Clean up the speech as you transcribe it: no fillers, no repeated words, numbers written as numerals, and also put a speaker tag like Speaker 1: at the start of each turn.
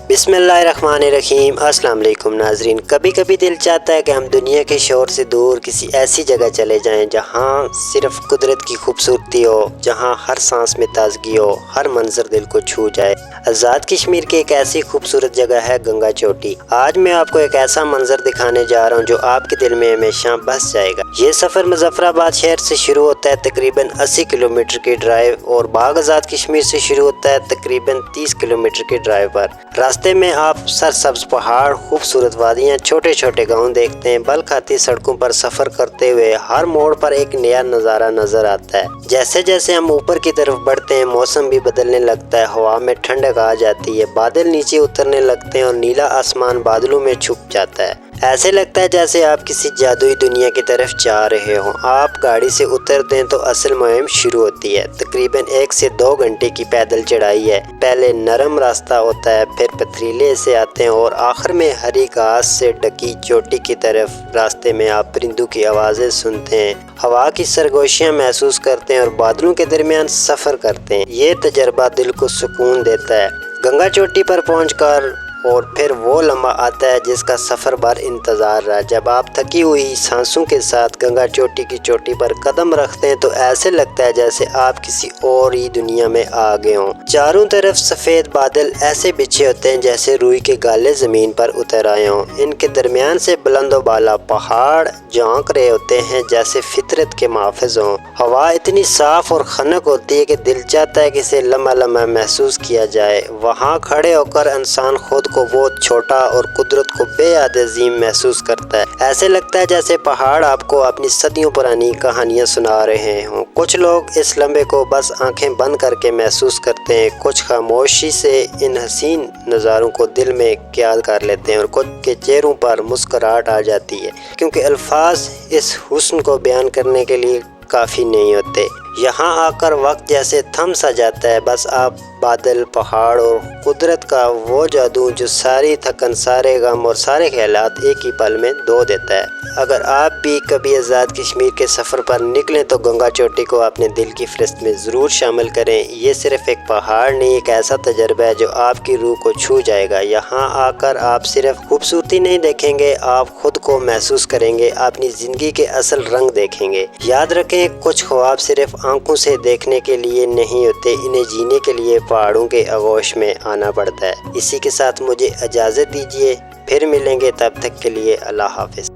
Speaker 1: बिस्मिल्लाहिर्रहमानिर्रहीम। अस्सलाम वालेकुम नाजरीन। कभी कभी दिल चाहता है कि हम दुनिया के शोर से दूर किसी ऐसी जगह चले जाएं जहां सिर्फ कुदरत की खूबसूरती हो, जहां हर सांस में ताजगी हो, हर मंजर दिल को छू जाए। आज़ाद कश्मीर की एक ऐसी खूबसूरत जगह है गंगा चोटी। आज मैं आपको एक ऐसा मंजर दिखाने जा रहा हूं जो आपके दिल में हमेशा बस जाएगा। ये सफ़र मुजफ्फराबाद शहर से शुरू होता है तकरीबन 80 किलोमीटर की ड्राइव और बाग आज़ाद कश्मीर से शुरू होता है तकरीबन 30 किलोमीटर की ड्राइव पर। रास्ते में आप सरसब्ज पहाड़, खूबसूरत वादियाँ, छोटे छोटे गांव देखते हैं। बल खाती सड़कों पर सफ़र करते हुए हर मोड़ पर एक नया नज़ारा नजर आता है। जैसे जैसे हम ऊपर की तरफ बढ़ते हैं मौसम भी बदलने लगता है, हवा में ठंडक आ जाती है, बादल नीचे उतरने लगते हैं और नीला आसमान बादलों में छुप जाता है। ऐसे लगता है जैसे आप किसी जादुई दुनिया की तरफ जा रहे हों। आप गाड़ी से उतरते हैं तो असल मुहिम शुरू होती है। तकरीबन 1 से 2 घंटे की पैदल चढ़ाई है। पहले नरम रास्ता होता है, फिर पथरीले से आते हैं और आखिर में हरी घास से ढकी चोटी की तरफ। रास्ते में आप परिंदों की आवाज़ें सुनते हैं, हवा की सरगोशियाँ महसूस करते हैं और बादलों के दरमियान सफ़र करते हैं। ये तजर्बा दिल को सुकून देता है। गंगा चोटी पर पहुंचकर और फिर वो लम्हा आता है जिसका सफ़र भर इंतज़ार रहा। जब आप थकी हुई सांसों के साथ गंगा चोटी की चोटी पर कदम रखते हैं तो ऐसे लगता है जैसे आप किसी और ही दुनिया में आ गए हों। चारों तरफ सफ़ेद बादल ऐसे बिछे होते हैं जैसे रुई के गाले ज़मीन पर उतर आए हों। इनके दरमियान से बुलंद बाला पहाड़ झांक रहे होते हैं जैसे फितरत के मुहाफ़िज़ हों। हवा इतनी साफ़ और खनक होती है कि दिल चाहता है कि इसे लम्हा लम्हा महसूस किया जाए। वहाँ खड़े होकर इंसान खुद को बहुत छोटा और कुदरत को बेहद अजीम महसूस करता है। ऐसे लगता है जैसे पहाड़ आपको अपनी सदियों पुरानी कहानियां सुना रहे हों। कुछ लोग इस लम्हे को बस आंखें बंद करके महसूस करते हैं, कुछ खामोशी से इन हसीन नज़ारों को दिल में कैद कर लेते हैं और कुछ के चेहरों पर मुस्कुराहट आ जाती है, क्योंकि अल्फाज इस हुस्न को बयान करने के लिए काफ़ी नहीं होते। यहाँ आकर वक्त जैसे थम सा जाता है। बस आप, बादल, पहाड़ और कुदरत का वो जादू जो सारी थकन, सारे गम और सारे ख्यालात एक ही पल में धो देता है। अगर आप भी कभी आज़ाद कश्मीर के सफ़र पर निकलें तो गंगा चोटी को अपने दिल की फहरिस्त में ज़रूर शामिल करें। ये सिर्फ़ एक पहाड़ नहीं, एक ऐसा तजर्बा है जो आपकी रूह को छू जाएगा। यहाँ आकर आप सिर्फ खूबसूरती नहीं देखेंगे, आप खुद को महसूस करेंगे, अपनी ज़िंदगी के असल रंग देखेंगे। याद रखें, कुछ ख्वाब सिर्फ आंखों से देखने के लिए नहीं होते, इन्हें जीने के लिए पहाड़ों के आगोश में आना पड़ता है। इसी के साथ मुझे इजाज़त दीजिए, फिर मिलेंगे, तब तक के लिए अल्लाह हाफ़िज़।